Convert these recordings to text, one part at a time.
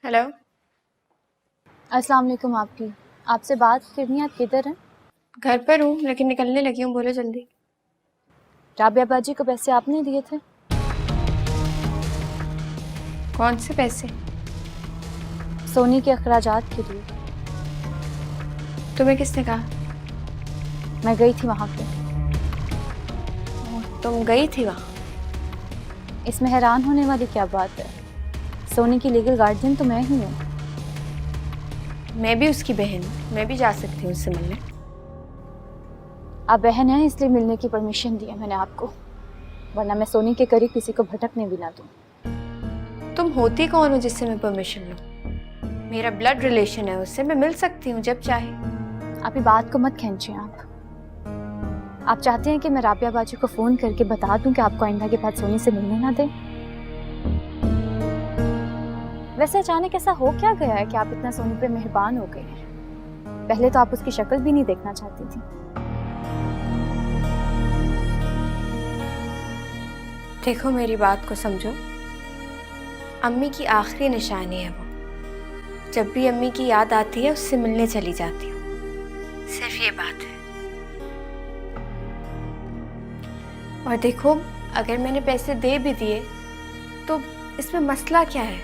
Hello. अस्सलाम वालेकुम। आपसे बात करनी है। आप किधर हैं? घर पर हूँ लेकिन निकलने लगी हूँ, बोलो जल्दी। राबिया बाजी को पैसे आपने दिए थे? कौन से पैसे? सोनी के अखराजात के लिए। तुम्हें किसने कहा? मैं गई थी वहाँ पे। तुम गई थी वहाँ? इसमें हैरान होने वाली क्या बात है? सोनी की लीगल गार्डियन तो मैं ही हूँ। मैं भी उसकी बहन हूँ, मैं भी जा सकती हूँ उससे मिलने। आप बहन हैं इसलिए मिलने की परमिशन दी है मैंने आपको, वरना मैं सोनी के करीब किसी को भटकने भी ना दूँ। तुम होती कौन हो जिससे मैं परमिशन लूँ? मेरा ब्लड रिलेशन है उससे, मैं मिल सकती हूँ जब चाहे। आप ये बात को मत खींचिए। आप चाहते हैं कि मैं राबिया बाजी को फ़ोन करके बता दूं कि आपको आइंदा के बाद सोनी से मिलने ना दें? वैसे अचानक ऐसा हो क्या गया है कि आप इतना सोनी पे मेहरबान हो गए हैं? पहले तो आप उसकी शक्ल भी नहीं देखना चाहती थी। देखो मेरी बात को समझो, अम्मी की आखिरी निशानी है वो। जब भी अम्मी की याद आती है उससे मिलने चली जाती हूँ, सिर्फ ये बात है। और देखो, अगर मैंने पैसे दे भी दिए तो इसमें मसला क्या है?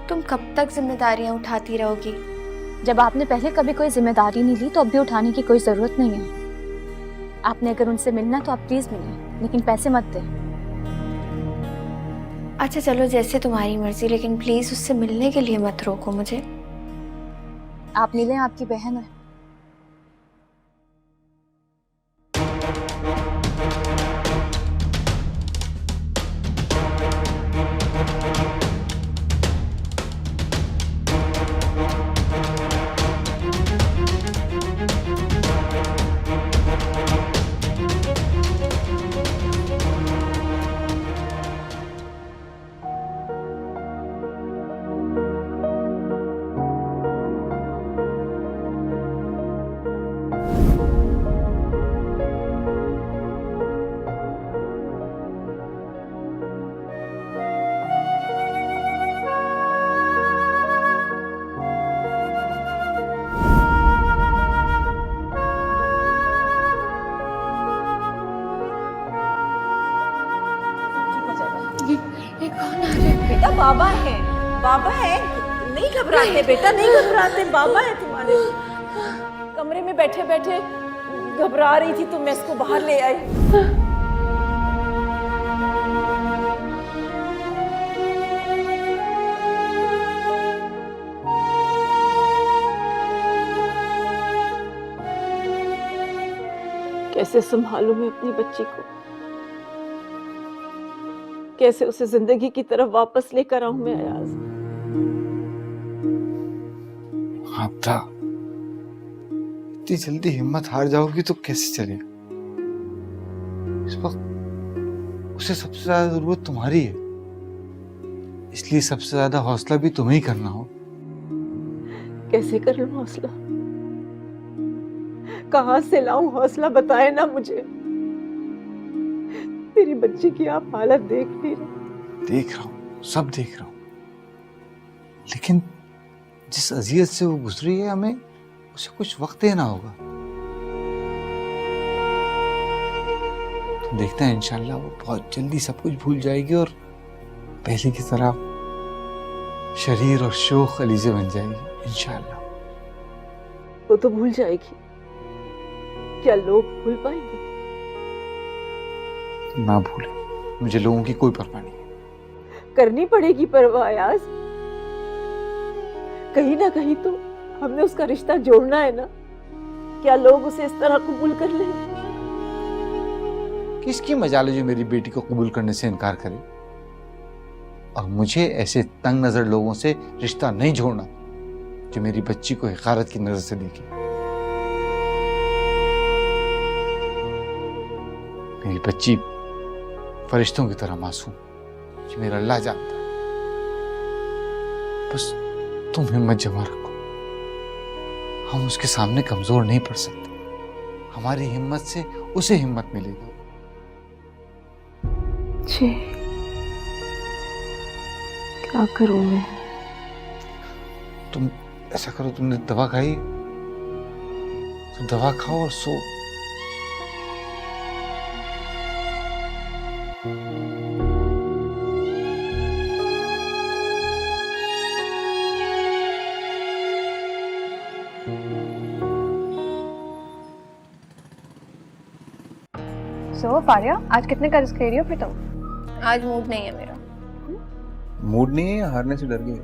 तुम कब तक जिम्मेदारियां उठाती रहोगी? जब आपने पहले कभी कोई जिम्मेदारी नहीं ली तो अब भी उठाने की कोई ज़रूरत नहीं है। आपने अगर उनसे मिलना तो आप प्लीज़ मिलें, लेकिन पैसे मत दें। अच्छा चलो, जैसे तुम्हारी मर्जी, लेकिन प्लीज उससे मिलने के लिए मत रोको मुझे। आप मिलें, आपकी बहन है। ये कौन आ रहा है? बेटा बाबा है, बाबा है। नहीं घबराते बेटा, नहीं घबराते, बाबा है तुम्हारे। कमरे में बैठे बैठे घबरा रही थी तो मैं इसको बाहर ले आई। कैसे संभालूं मैं अपनी बच्ची को, कैसे उसे जिंदगी की तरफ वापस लेकर आऊं मैं अयाज। आपदा, इतनी जल्दी हिम्मत हार जाओगी तो कैसे चलेगा? इस वक्त उसे सबसे ज्यादा जरूरत तुम्हारी है, इसलिए सबसे ज्यादा हौसला भी तुम्हें ही करना हो। कैसे कर लूं हौसला? कहां से लाऊं हौसला, बताए ना मुझे। मेरी बच्ची की आप हालत देख नहीं रहे। देख रहा हूं, सब देख रहा हूं, लेकिन जिस अजियत से वो गुजरी है हमें उसे कुछ वक्त देना होगा। तो देखते हैं, इंशाल्लाह वो बहुत जल्दी सब कुछ भूल जाएगी और पहले की तरह शरीर और शोख अलीज़े बन जाएगी इंशाल्लाह। वो तो भूल जाएगी, क्या लोग भूल पाएंगे? ना भूले, मुझे लोगों की कोई परवाह नहीं। करनी पड़ेगी परवाह अयाज। कहीं ना कहीं तो हमने उसका रिश्ता जोड़ना है ना। क्या लोग उसे इस तरह कबूल कर लेंगे? किसकी मजाल है जो मेरी बेटी को कबूल करने से इनकार करे? और मुझे ऐसे तंग नजर लोगों से रिश्ता नहीं जोड़ना जो मेरी बच्ची को हिकारत की नजर से देखे। मेरी बच्ची फरिश्तों की तरह मासूम, ये मेरा अल्लाह जानता है। बस तुम हिम्मत जमा रखो, हम उसके सामने कमजोर नहीं पड़ सकते। हमारी हिम्मत से उसे हिम्मत मिलेगी। जी, क्या करूं मैं? तुम ऐसा करो, तुमने दवा खाई तो दवा खाओ और सो। सो फारिया, आज कितने कर्ज ले रही हो फिर तुम? आज मूड नहीं है मेरा। मूड नहीं है या हारने से डर गई?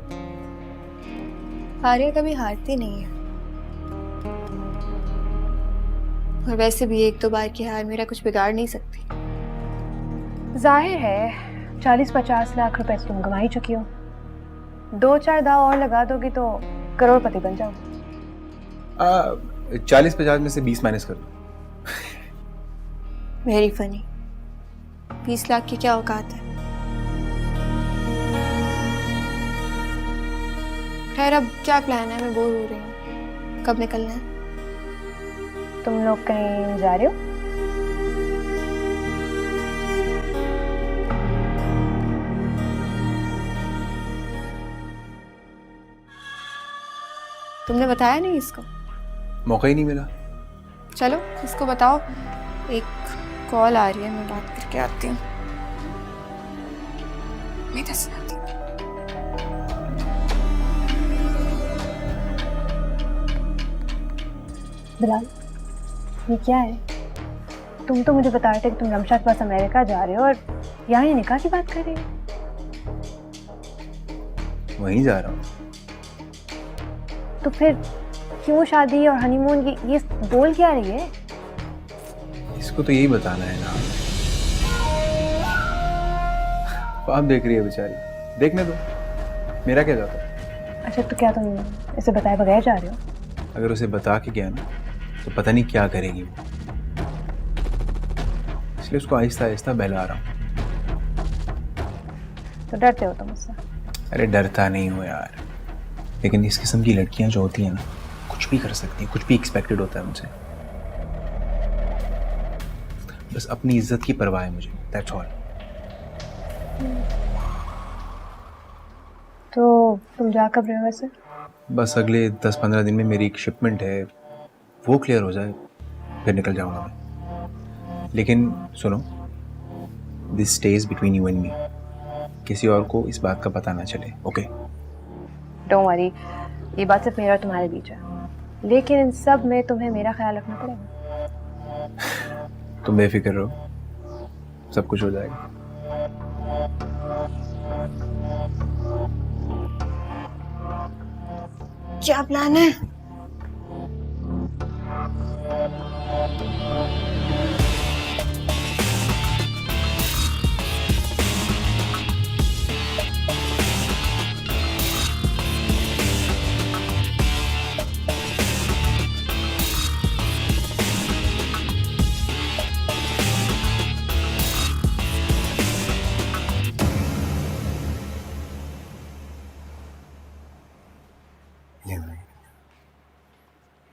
फारिया कभी हारती नहीं है, और वैसे भी एक दो बार की हार मेरा कुछ बिगाड़ नहीं सकती। जाहिर है 40-50 लाख रुपए तुम कमा ही चुकी हो। 2-4 दाव और लगा दोगी तो करोड़पति बन जाओगी। 40-50 में से 20 माइनस कर दो। Very funny. 20 लाख की क्या औकात है? खैर, अब क्या प्लान है? मैं बोर हो रही हूँ। कब निकलना है? तुम लोग कहीं जा रहे हो? तुमने बताया नहीं इसको? मौका ही नहीं मिला। चलो इसको बताओ। एक कॉल आ रही है, मैं बात करके आती हूँ। मैं इधर से आती हूँ। बिलाल, ये क्या है? तुम तो मुझे बता रहे थे कि तुम रमशा के पास अमेरिका जा रहे हो और यहाँ ये निकाह की बात कर रही हो। वहीं जा रहा हूँ। तो फिर क्यों शादी और हनीमून की ये बोल क्या रही है? इसको तो यही बताना है ना। आप देख रही है बेचारी, देखने दो, मेरा क्या जाता है। अच्छा, तो क्या तुम इसे बताए बगैर जा रहे हो? अगर उसे बता के गया ना तो पता नहीं क्या करेगी वो, इसलिए उसको आहिस्ता आहिस्ता बहला रहा हूँ। तो डरते हो तुम मुझसे? अरे डरता नहीं हो यार, लेकिन इस किस्म की लड़कियां जो होती हैं ना, कुछ भी कर सकती हैं, कुछ भी एक्सपेक्टेड होता है मुझसे। बस अपनी इज्जत की परवाह है मुझे, दैट्स ऑल। तो तुम जा कब रहे हो वैसे? बस अगले 10-15 दिन में मेरी एक शिपमेंट है, वो क्लियर हो जाए फिर निकल जाऊंगा मैं। लेकिन सुनो, this stage between you and me, किसी और को इस बात का पता ना चले, ओके? डोंट वरी, ये बात सिर्फ मेरा और तुम्हारे बीच है, लेकिन इन सब में तुम्हें मेरा ख्याल रखना पड़ेगा। तुम बेफिक्र रहो, सब कुछ हो जाएगा। क्या प्लान है?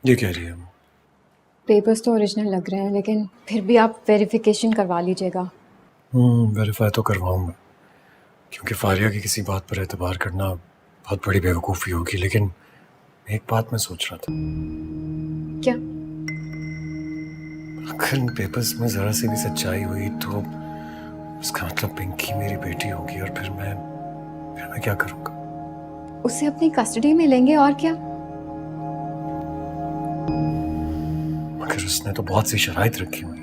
ये कह रही है वो? पेपर्स तो ओरिजिनल लग रहे हैं, लेकिन फिर भी आप वेरिफिकेशन करवा लीजिएगा। वेरीफाई तो करवाऊंगा, क्योंकि फारिया की किसी बात पर एतबार करना बहुत बड़ी बेवकूफ़ी होगी। लेकिन एक बात मैं सोच रहा था, क्या? अगर इन पेपर्स में ज़रा सी भी सच्चाई हुई तो उसका मतलब पिंकी मेरी बेटी होगी, और फिर मैं क्या करूँगा? उसे अपनी कस्टडी में लेंगे और क्या। मगर उसने तो बहुत सी शराइत रखी हुई।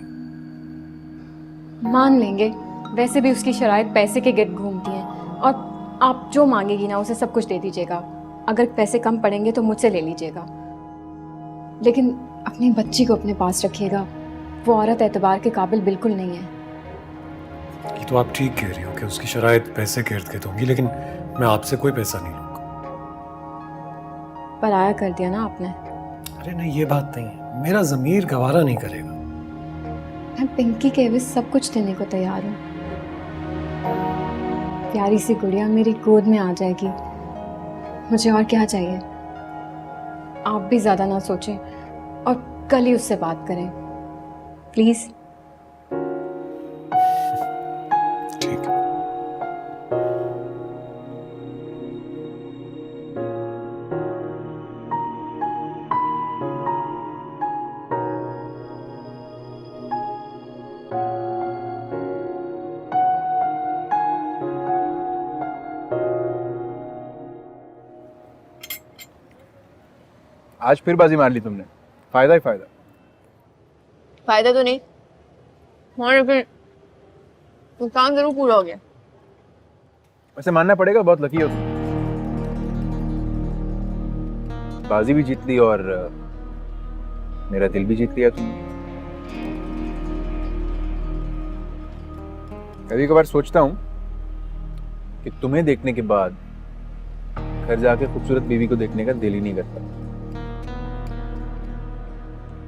मान लेंगे, वैसे भी उसकी शराइत पैसे के गिर्द घूमती हैं, और आप जो मांगेगी ना उसे सब कुछ दे दीजिएगा। अगर पैसे कम पड़ेंगे तो मुझसे ले लीजिएगा, लेकिन अपनी बच्ची को अपने पास रखिएगा। वो औरत एतबार के काबिल बिल्कुल नहीं है। ये तो आप ठीक कह रही हो कि उसकी शराइत पैसे के इर्द गिर्द होंगी, लेकिन मैं आपसे कोई पैसा नहीं लूँगा। पराया कर दिया ना आपने। अरे नहीं, ये बात नहीं है, मेरा ज़मीर गवारा नहीं करेगा। मैं पिंकी के एवज सब कुछ देने को तैयार हूँ। प्यारी सी गुड़िया मेरी गोद में आ जाएगी, मुझे और क्या चाहिए। आप भी ज़्यादा ना सोचें और कल ही उससे बात करें प्लीज़। ठीक है। आज फिर बाजी मार ली तुमने, फायदा ही फायदा। फायदा तो नहीं और लेकिन नुकसान जरूर पूरा हो गया। वैसे मानना पड़ेगा बहुत लकी हो तुम, बाजी भी जीत ली और मेरा दिल भी जीत लिया तुमने। कभी कभार सोचता हूँ कि तुम्हें देखने के बाद घर जाके खूबसूरत बीवी को देखने का दिल ही नहीं करता।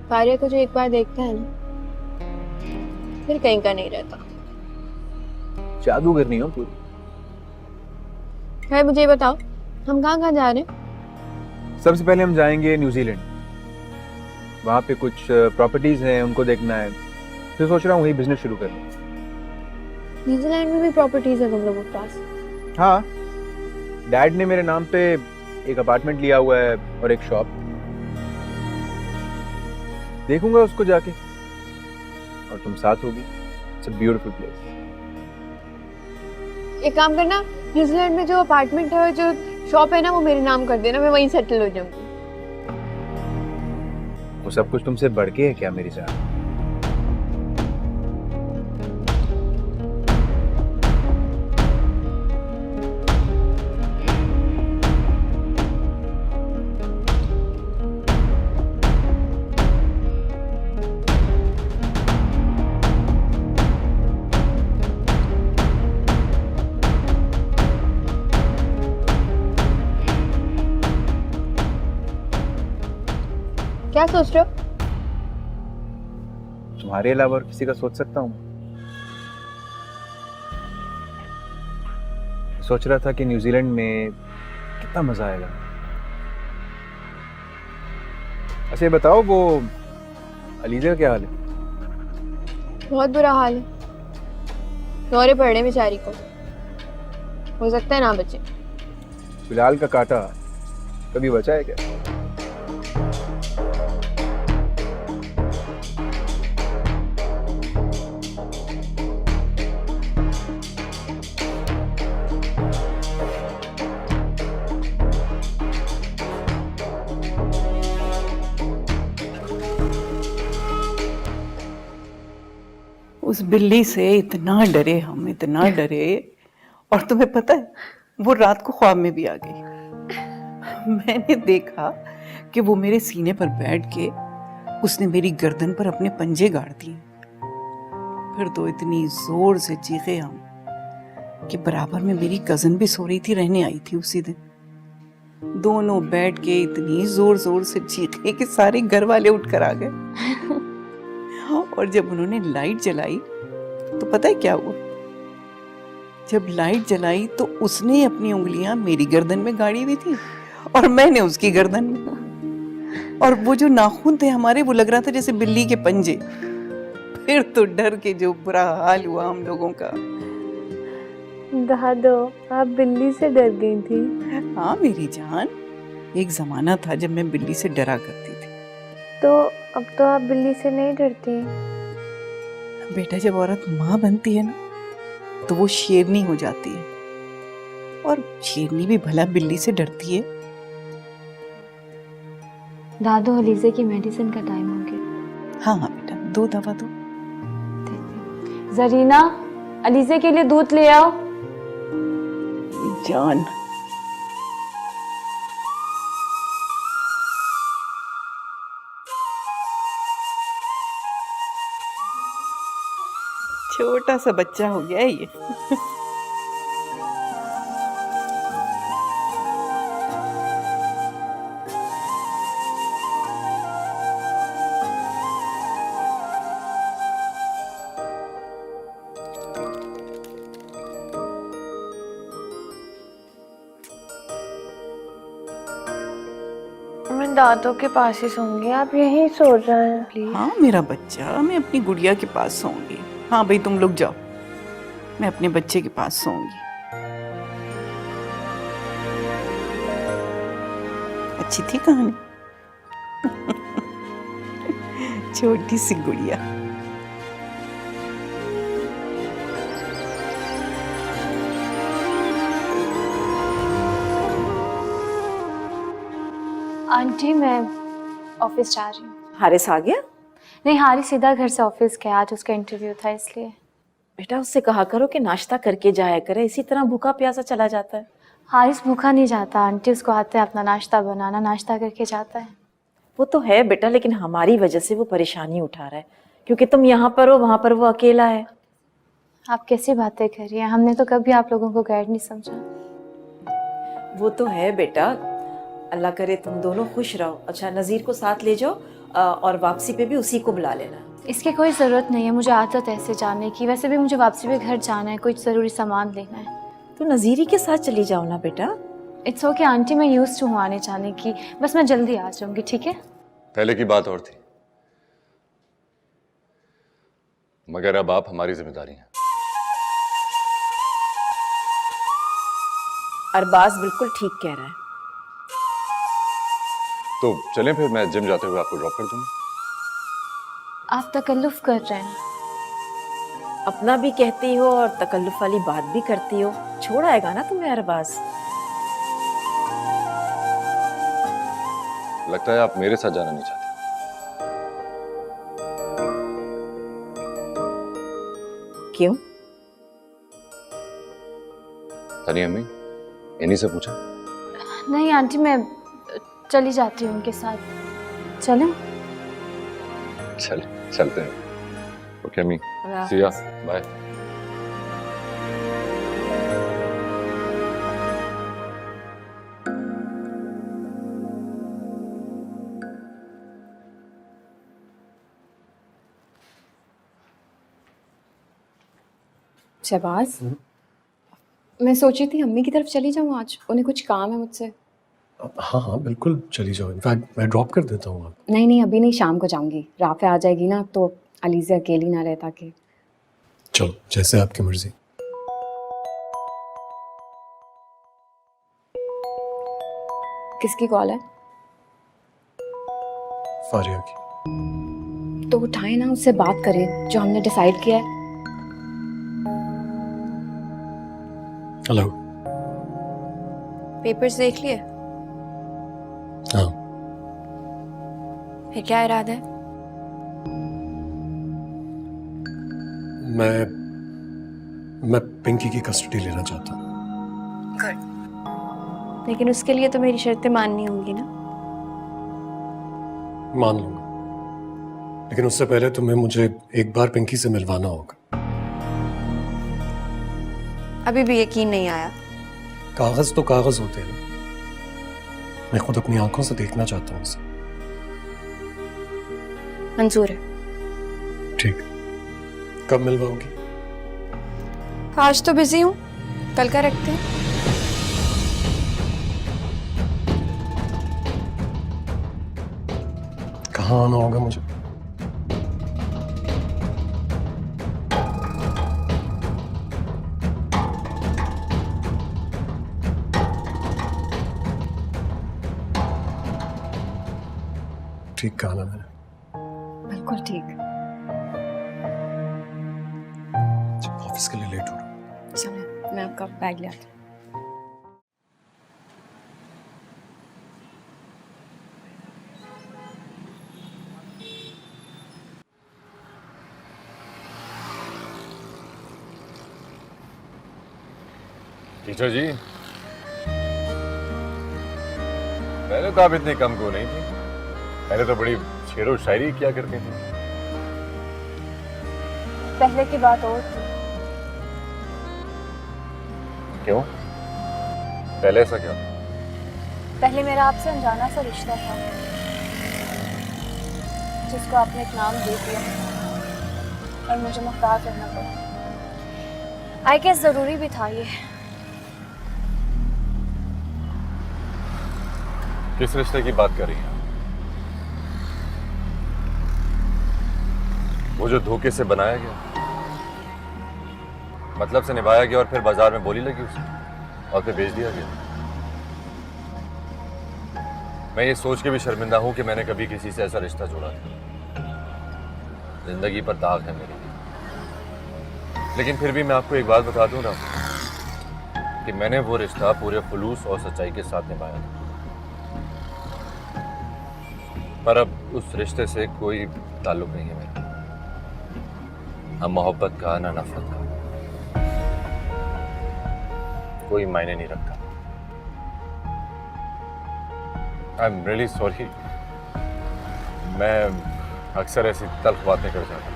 फारिया को जो एक बार देखता है ना फिर कहीं का नहीं रहता। जादूगर नहीं हो पूरी। है मुझे ये बताओ हम कहाँ जा रहे हैं? सबसे पहले हम जाएंगे न्यूजीलैंड, वहाँ पे कुछ प्रॉपर्टीज हैं उनको देखना है, फिर सोच रहा हूँ वही बिजनेस शुरू करना। न्यूजीलैंड में भी प्रॉपर्टीज है तुम लोगों के पास? हाँ, डैड ने मेरे नाम पे एक अपार्टमेंट लिया हुआ है और एक शॉप। देखूंगा उसको जाके, और तुम साथ होगी। It's a beautiful place. एक काम करना, न्यूजीलैंड में जो अपार्टमेंट है जो शॉप है ना वो मेरे नाम कर देना, मैं वहीं सेटल हो जाऊंगी। वो सब कुछ तुमसे बढ़ के है क्या मेरी जान? क्या सोच रहे हो? तुम्हारे अलावा और किसी का सोच सकता हूँ? सोच रहा था कि न्यूजीलैंड में कितना मजा आएगा। अच्छा ये बताओ, वो अलीजा का क्या हाल है? बहुत बुरा हाल है, दौरे पड़ रहे बेचारी को, हो सकता है ना बचे। फिलहाल का कांटा कभी बचा है क्या? उस बिल्ली से इतना डरे हम, इतना डरे, और तुम्हें पता है वो रात को ख्वाब में भी आ गई। मैंने देखा कि वो मेरे सीने पर बैठ के उसने मेरी गर्दन पर अपने पंजे गाड़ दिए। फिर तो इतनी जोर से चीखे हम कि बराबर में मेरी कजन भी सो रही थी, रहने आई थी उसी दिन। दोनों बैठ के इतनी जोर जोर से चीखे कि सारे घर वाले उठकर आ गए। और जब उन्होंने लाइट जलाई तो पता है क्या हुआ? जब लाइट जलाई तो उसने अपनी उंगलियां मेरी गर्दन में गाड़ी हुई थी और मैंने उसकी गर्दन में, और वो जो नाखून थे हमारे वो लग रहा था जैसे बिल्ली के पंजे। फिर तो डर के जो बुरा हाल हुआ हम लोगों का। दादो आप बिल्ली से डर गई थी? हाँ मेरी जान, एक जमाना था जब मैं बिल्ली से डरा करती थी। तो अब तो आप बिल्ली से नहीं डरती? बेटा जब औरत माँ बनती है ना तो वो शेरनी हो जाती है, और शेरनी भी भला बिल्ली से डरती है? दादो अलीजे की मेडिसिन का टाइम हो गया। हाँ हाँ बेटा, दो दवा दो। जरीना अलीजे के लिए दूध ले आओ। जान छोटा सा बच्चा हो गया है ये। मैं दादो के पास ही सोऊंगी, आप यहीं सो जाएं प्लीज। हाँ मेरा बच्चा, मैं अपनी गुड़िया के पास सोऊंगी। हाँ भाई तुम लोग जाओ, मैं अपने बच्चे के पास सोऊंगी। अच्छी थी कहानी। छोटी सी गुड़िया। आंटी मैं ऑफिस जा रही हूँ। हारिस आ गया? नहीं, हारिस सीधा घर से ऑफिस गया, आज उसका इंटरव्यू था इसलिए। बेटा उससे कहा करो कि नाश्ता करके जाया करे, इसी तरह भूखा प्यासा चला जाता है। हारिस भूखा नहीं जाता, आंटी उसको आते है अपना नाश्ता बनाना, नाश्ता करके जाता है। वो तो है बेटा, लेकिन हमारी वजह से वो परेशानी उठा रहा है, क्योंकि तुम यहाँ पर हो, वहां पर वो अकेला है। आप कैसी बातें कर रही हैं? हमने तो कभी आप लोगों को गैर नहीं समझा। वो तो है बेटा, अल्लाह करे तुम दोनों खुश रहो। अच्छा नज़ीर को साथ ले जाओ और वापसी पे भी उसी को बुला लेना। इसकी कोई ज़रूरत नहीं है, मुझे आदत है ऐसे जाने की। वैसे भी मुझे वापसी पे घर जाना है, कुछ ज़रूरी सामान लेना है। तो नज़ीरी के साथ चली जाओ ना बेटा। इट्स ओके आंटी, मैं यूज्ड टू हूँ आने जाने की, बस मैं जल्दी आ जाऊँगी, ठीक है? पहले की बात और थी, मगर अब आप हमारी जिम्मेदारी हैं। अरबाज बिल्कुल ठीक कह रहा है। तो चलें फिर, मैं जिम जाते हुए आपको ड्रॉप कर दूंगा। आप तकल्लुफ़ कर रहे हैं। अपना भी कहती हो और तकल्लुफ वाली बात भी करती हो। छोड़ आएगा ना तुम्हें अरबाज? लगता है आप मेरे साथ जाना नहीं चाहते। क्यों? तनी अम्मी, इन्हीं से पूछा। नहीं आंटी, मैं चली जाती हूँ उनके साथ। चलें? चलते हैं। ओके अम्मी, सी या, बाय। शहबाज, मैं सोची थी अम्मी की तरफ चली जाऊँ आज, उन्हें कुछ काम है मुझसे। हाँ हाँ बिल्कुल चली जाओ, इनफैक्ट मैं ड्रॉप कर देता हूँ आप। नहीं नहीं, अभी नहीं, शाम को जाऊंगी। राफ़े आ जाएगी ना तो अलीज़ा अकेली ना रहे, ताकि। चलो जैसे आपकी मर्जी। किसकी कॉल है? फारिया की। तो उठाए ना, उससे बात करें जो हमने डिसाइड किया है। हेलो। पेपर्स देख लिए? हाँ। फिर क्या इरादा है? मैं पिंकी की कस्टडी लेना चाहता हूँ। गुड। लेकिन उसके लिए तो मेरी शर्तें माननी होंगी ना? मान लूंगा, लेकिन उससे पहले तुम्हें मुझे एक बार पिंकी से मिलवाना होगा। अभी भी यकीन नहीं आया। कागज तो कागज होते हैं, मैं खुद अपनी आंखों से देखना चाहता हूँ उसे। मंजूर है। ठीक, कब मिलवाओगी? आज तो बिजी हूँ, कल का रखते हैं। कहाँ आना होगा मुझे? ठीक कहा ना मैंने? बिल्कुल ठीक। ऑफिस के लिए लेट हो रहा हूँ। चलो मैं आपका बैग ले आती हूँ। टीचर जी, पहले तो आप इतनी कम को नहीं थी, पहले तो बड़ी शेरो शायरी किया करती थी। पहले की बात और थी। क्यों? पहले ऐसा क्या? पहले मेरा आपसे अनजाना सा रिश्ता था, जिसको आपने एक नाम दे दिया और मुझे मुख्तार रहना पड़ा। आई गेस जरूरी भी था ये। किस रिश्ते की बात कर रही हैं? वो जो धोखे से बनाया गया, मतलब से निभाया गया और फिर बाजार में बोली लगी उसे और फिर बेच दिया गया। मैं ये सोच के भी शर्मिंदा हूं कि मैंने कभी किसी से ऐसा रिश्ता जोड़ा था। जिंदगी पर दाग है मेरी, लेकिन फिर भी मैं आपको एक बात बता दूं ना कि मैंने वो रिश्ता पूरे खुलूस और सच्चाई के साथ निभाया था। पर अब उस रिश्ते से कोई ताल्लुक नहीं है मेरा, ना मोहब्बत का ना नफरत का, कोई मायने नहीं रखता। आई एम रियली सॉरी, मैं अक्सर ऐसी तल्ख बातें कर जाता हूँ।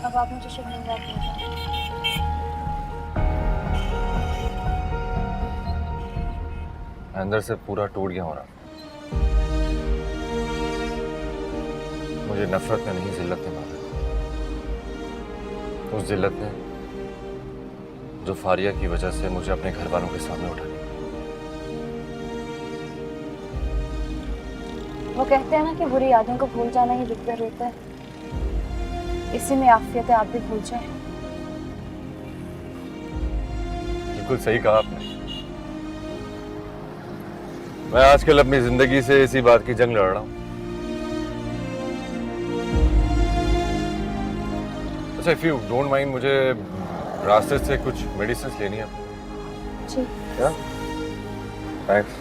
अब आप मुझे शर्मिंदा कीजिए। अंदर से पूरा टूट गया हो रहा। मुझे नफरत ने नहीं, जिल्लत ने मारा। उस जिल्लत ने जो फारिया की वजह से मुझे अपने घर वालों के सामने उठा लिया। वो कहते हैं ना कि बुरी यादों को भूल जाना ही बेहतर होता है, इसी में आफियत है, आप भी भूल जाए। बिल्कुल सही कहा आपने। मैं आजकल अपनी जिंदगी से इसी बात की जंग लड़ रहा हूं। अच्छा, इफ यू डोंट माइंड, मुझे रास्ते से कुछ मेडिसिन लेनी है। जी। क्या? थैंक्स।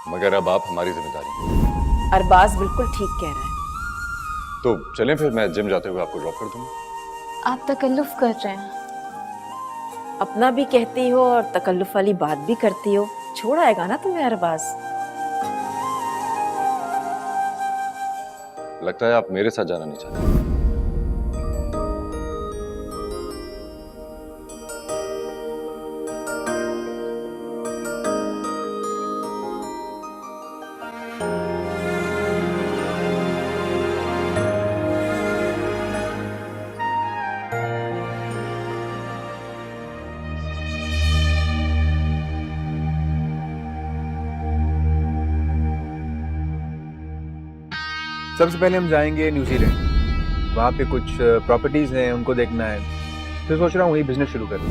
मगर अब आप हमारी जिम्मेदारी हैं। अरबाज बिल्कुल ठीक कह रहा है। तो चलें फिर, मैं जिम जाते हुए आपको ड्रॉप कर दूंगा। आप तकल्लुफ कर रहे हैं। अपना भी कहती हो और तकल्लुफ वाली बात भी करती हो, छोड़ आएगा ना तुम्हें अरबाज। लगता है आप मेरे साथ जाना नहीं चाहते। सबसे पहले हम जाएंगे न्यूजीलैंड, वहाँ पे कुछ प्रॉपर्टीज हैं, उनको देखना है। फिर सोच रहा हूँ वही बिजनेस शुरू करूँ।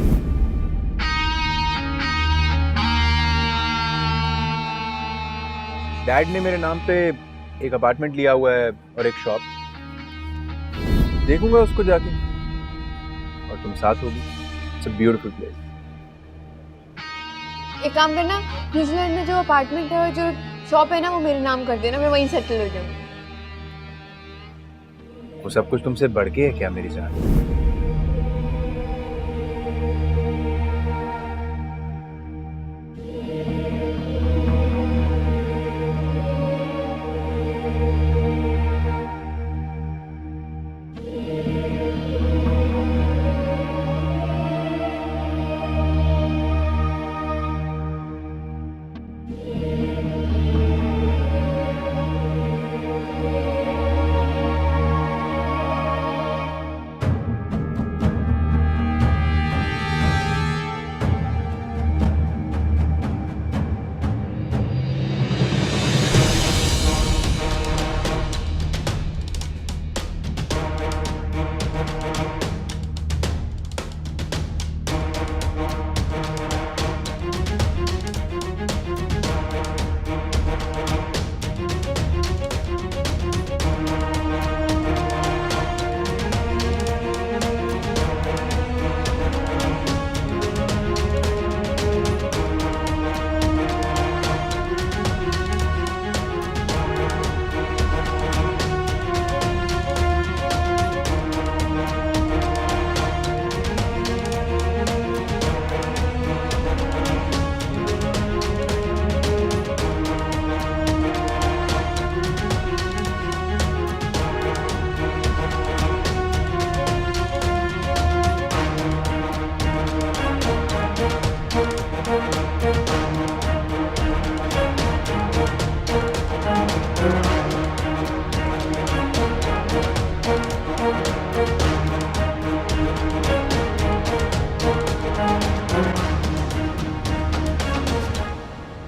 डैड ने मेरे नाम पे एक अपार्टमेंट लिया हुआ है और एक शॉप, देखूंगा उसको जाके, और तुम साथ होगी। It's a beautiful place. एक काम करना, न्यूजीलैंड में जो अपार्टमेंट है और जो शॉप है ना, वो मेरे नाम कर देना, मैं वहीं सेटल हो जाऊंगी। वो सब कुछ तुमसे बढ़ के है क्या मेरी जान?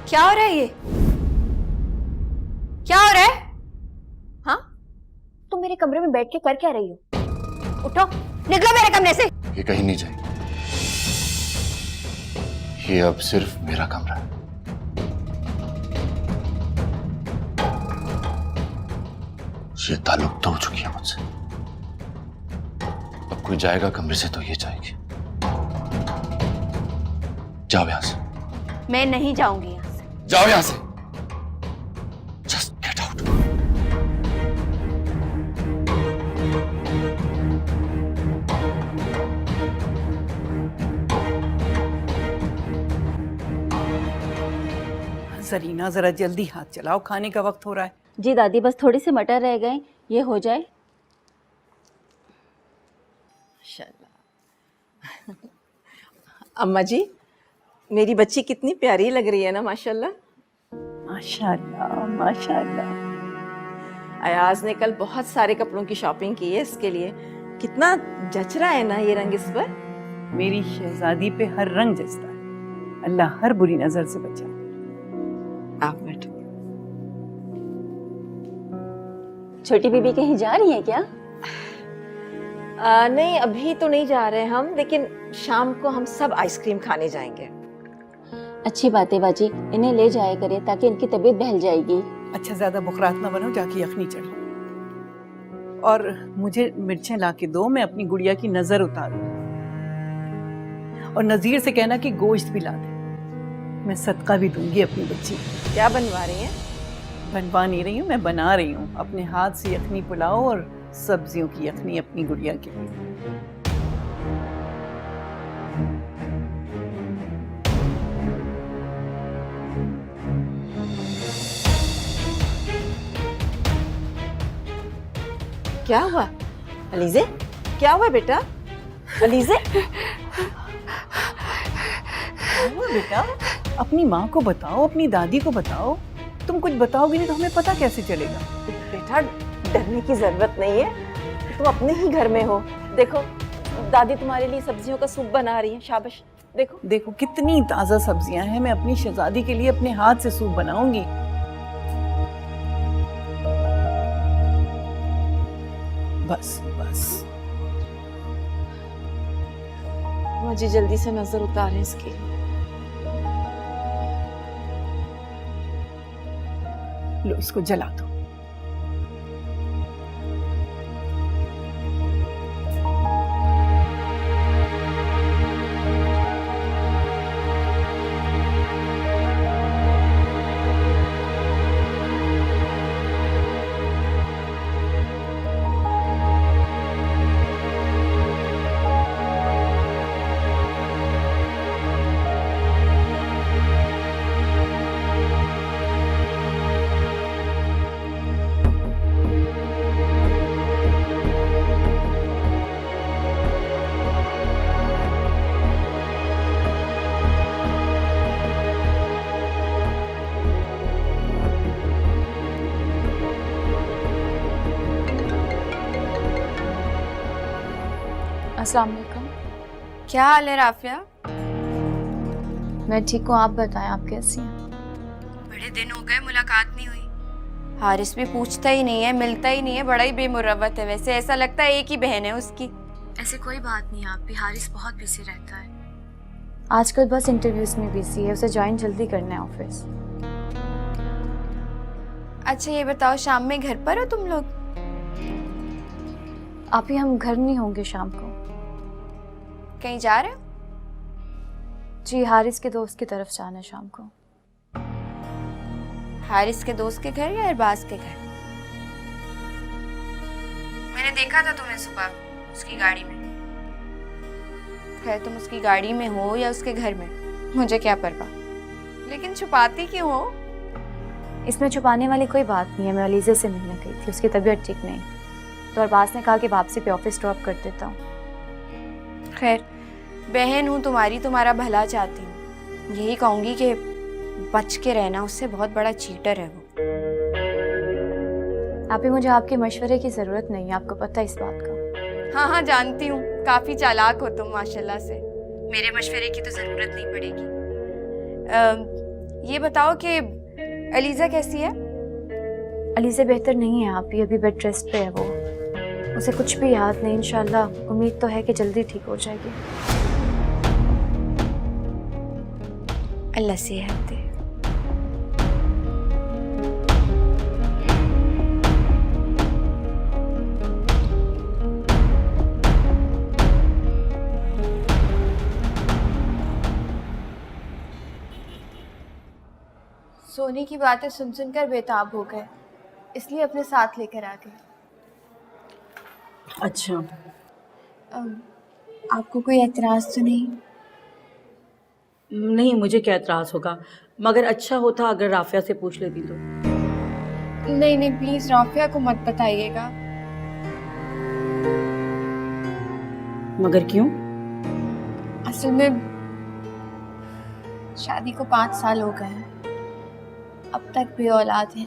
क्या हो रहा है ये? क्या हो रहा है? हाँ, तुम मेरे कमरे में बैठ के कर क्या रही हो? उठो, निकलो मेरे कमरे से। ये कहीं नहीं जाएगी, ये अब सिर्फ मेरा कमरा है। ये ताल्लुक तो हो चुकी है मुझसे, अब कोई जाएगा कमरे से तो ये जाएगी। जाओ यहां से, मैं नहीं जाऊंगी यहाँ से। जाओ यहां से, जस्ट गेट आउट। जरीना जरा जल्दी हाथ चलाओ, खाने का वक्त हो रहा है। जी दादी, बस थोड़े से मटर रह गए, ये हो जाए। माशाल्लाह। अम्मा जी, मेरी बच्ची कितनी प्यारी लग रही है ना, माशाल्लाह। माशाल्लाह माशाल्लाह। अयाज ने कल बहुत सारे कपड़ों की शॉपिंग की है इसके लिए। कितना जच रहा है ना ये रंग इस पर। मेरी शहजादी पे हर रंग जचता है, अल्लाह हर बुरी नजर से बचाए। आप बैठो। छोटी बीबी कहीं जा रही है क्या? नहीं, अभी तो नहीं जा रहे हम, लेकिन शाम को हम सब आइसक्रीम खाने जाएंगे। अच्छी बात है बाजी, इन्हें ले जाया करे ताकि इनकी तबीयत बहल जाएगी। अच्छा, ज्यादा बुखरात ना बनो, जाके यखनी चढ़ो। और मुझे मिर्चें ला के दो, मैं अपनी गुड़िया की नजर उतारूं। और नजीर से कहना कि गोश्त भी ला दे, मैं सदका भी दूंगी अपनी बच्ची को। क्या बनवा रही हैं? बनवा नहीं रही हूँ, मैं बना रही हूँ अपने हाथ से यखनी पुलाव और सब्जियों की यखनी अपनी गुड़िया के लिए। क्या हुआ अलीजे? क्या हुआ बेटा? अलीजे, क्या हुआ बेटा? अपनी माँ को बताओ, अपनी दादी को बताओ। तुम कुछ बताओगी नहीं तो हमें पता कैसे चलेगा? बेटा डरने की जरूरत नहीं है, तुम अपने ही घर में हो। देखो दादी तुम्हारे लिए सब्जियों का सूप बना रही है, शाबाश। देखो देखो कितनी ताजा सब्जियां हैं, मैं अपनी शहजादी के लिए अपने हाथ से सूप बनाऊंगी। बस बस, मुझे जल्दी से नजर उतारें इसकी। लो इसको जला दो। अस्सलाम वालेकुम। क्या हाल है राफिया? मैं ठीक हूँ, आप बताएं आप कैसी हैं? बड़े दिन हो गए, मुलाकात नहीं हुई। हारिस भी पूछता ही नहीं है, मिलता ही नहीं है, बड़ा ही बेमुरवत है। वैसे ऐसा लगता है एक ही बहन है उसकी। ऐसे कोई बात नहीं है, आप भी हारिस बहुत बिजी रहता है आजकल, बस इंटरव्यूज में बिजी है, उसे ज्वाइन जल्दी करना है ऑफिस। अच्छा ये बताओ, शाम में घर पर हो तुम लोग? आप ही, हम घर नहीं होंगे शाम को। कहीं जा रहे हो? जी, हारिस के दोस्त की तरफ जाना है शाम को। हारिस के दोस्त के घर या अरबाज के घर? मैंने देखा था तुम्हें सुबह उसकी गाड़ी में। खैर तुम उसकी गाड़ी में हो या उसके घर में, मुझे क्या परवाह, लेकिन छुपाती क्यों हो? इसमें छुपाने वाली कोई बात नहीं है। मैं अलीज़ा से मिलने गई थी, उसकी तबीयत ठीक नहीं, तो अरबाज ने कहा कि वापसी पे ऑफिस ड्रॉप कर देता हूँ। खैर बहन हूँ तुम्हारी, तुम्हारा भला चाहती हूँ। यही कहूँगी कि बच के रहना, उससे बहुत बड़ा चीटर है वो। आप ही, मुझे आपके मशवरे की ज़रूरत नहीं है, आपको पता है इस बात का। हाँ हाँ जानती हूँ, काफ़ी चालाक हो तुम माशाल्लाह से। मेरे मशवरे की तो ज़रूरत नहीं पड़ेगी। ये बताओ कि अलीज़ा कैसी है? अलीज़ा बेहतर नहीं है आप ही, अभी बेड रेस्ट पे है वो। उसे कुछ भी याद नहीं, इंशाल्लाह उम्मीद तो है कि जल्दी ठीक हो जाएगी। अल्लाह सेहत दे। सोनी की बातें सुन सुनकर बेताब हो गए, इसलिए अपने साथ लेकर आ गए। अच्छा, आपको कोई एतराज़ तो नहीं? नहीं, मुझे क्या एतराज़ होगा, मगर अच्छा होता अगर राफिया से पूछ लेती तो। नहीं नहीं, प्लीज़ राफिया को मत बताइएगा। मगर क्यों? असल में शादी को 5 साल हो गए हैं, अब तक भी औलाद है।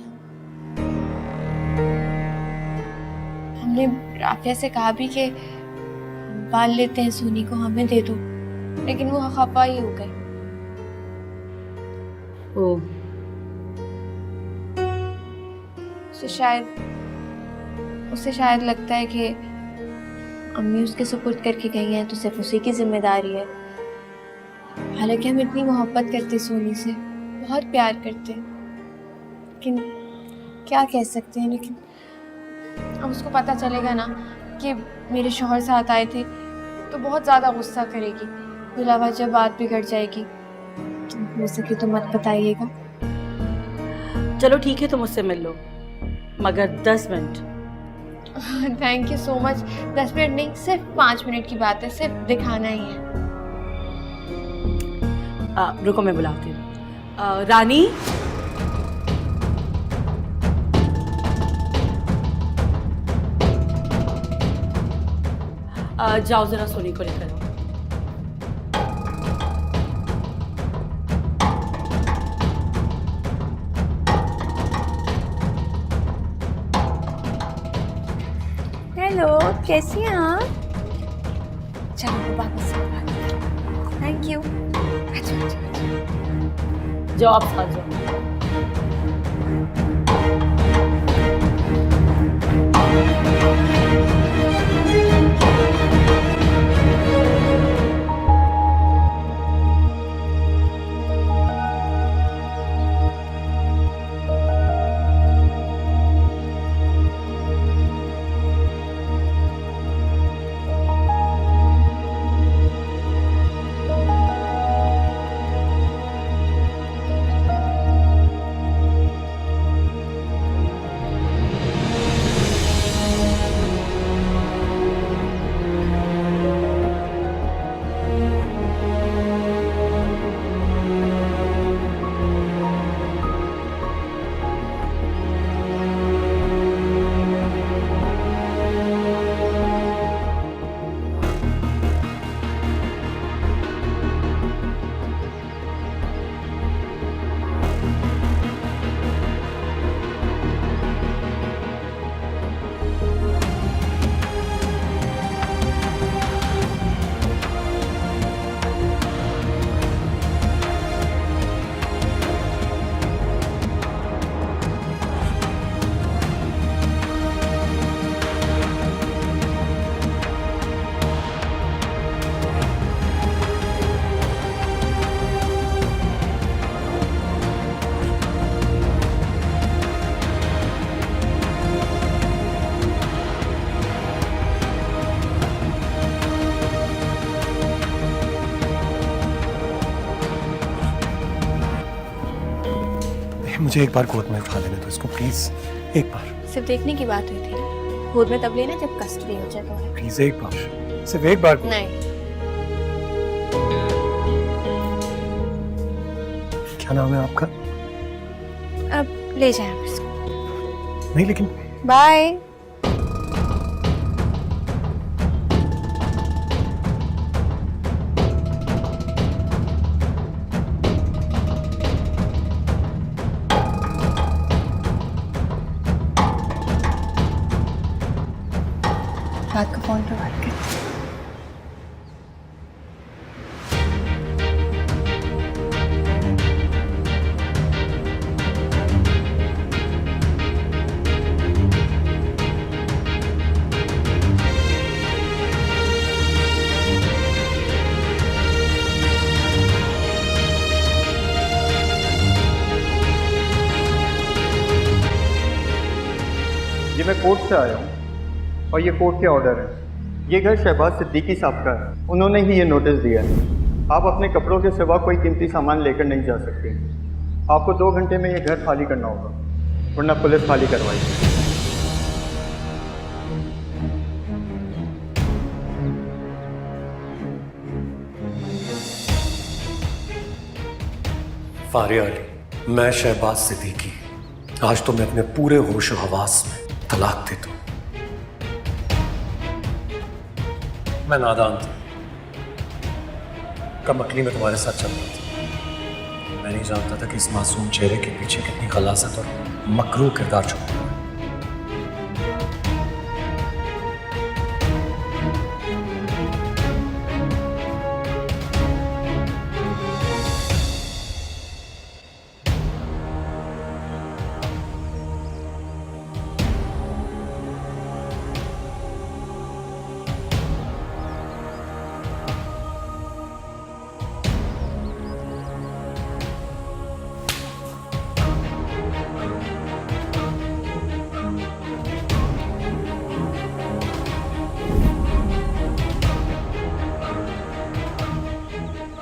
हमने राफिया से कहा भी कि पाल लेते हैं सोनी को, हमें दे दो, लेकिन वो खफा ही हो गई। ओह, उसे शायद लगता है कि अम्मी उसके सुपुर्द करके गई हैं तो सिर्फ उसी की जिम्मेदारी है। हालांकि हम इतनी मोहब्बत करते सोनी से, बहुत प्यार करते, लेकिन क्या कह सकते हैं। लेकिन अब उसको पता चलेगा ना कि मेरे शौहर साथ आए थे तो बहुत ज़्यादा गुस्सा करेगी, बिला वजह बात बिगड़ जाएगी। तो हो सके तो मत बताइएगा। चलो ठीक है, तो मुझसे मिल लो, मगर 10 minute. Thank you so much. 10 minute नहीं, सिर्फ 5 मिनट की बात है, सिर्फ दिखाना ही है। रुको, मैं बुलाती हूँ। रानी, जाओ जरा सोनी को लेकर आओ। हेलो, कैसी हैं आप? चलो वापस से। Thank you. अच्छा। जाओ, आप साथ जाओ। मुझे एक बार गोद में उठा लेने दो इसको प्लीज, एक बार। सिर्फ देखने की बात हुई थी ना, गोद में तब लेना जब कस्टडी हो जाए तो। प्लीज एक बार, सिर्फ एक बार। नहीं। क्या नाम है आपका? अब ले जाए आप इसको। नहीं लेकिन बाय। रात को फोन पर बात करते हैं। ये मैं कोर्ट से आया हूँ और ये कोर्ट के ऑर्डर है। ये घर शहबाज सिद्दीकी साहब का है, उन्होंने ही ये नोटिस दिया है। आप अपने कपड़ों के सिवा कोई कीमती सामान लेकर नहीं जा सकते। आपको 2 घंटे में ये घर खाली करना होगा, वरना पुलिस खाली करवाएगी। फारिया अली, मैं शहबाज सिद्दीकी आज तो मैं अपने पूरे होश और हवास में तलाक दे दूं। मैं नादान था, कम अकली में तुम्हारे साथ चल रहा था। मैं नहीं जानता था कि इस मासूम चेहरे के पीछे कितनी गलाजत और मकरूह किरदार छुपा हुआ है।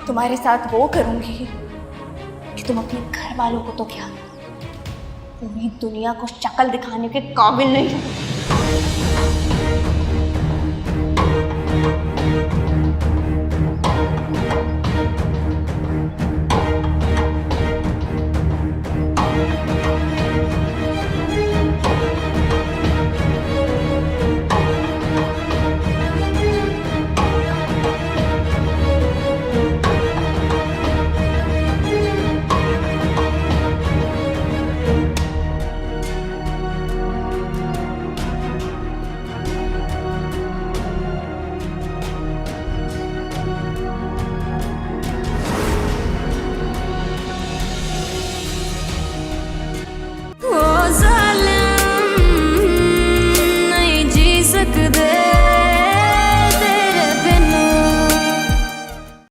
तुम्हारे साथ वो करूंगी कि तुम अपने घर वालों को तो क्या, पूरी दुनिया को शक्ल दिखाने के काबिल नहीं हो।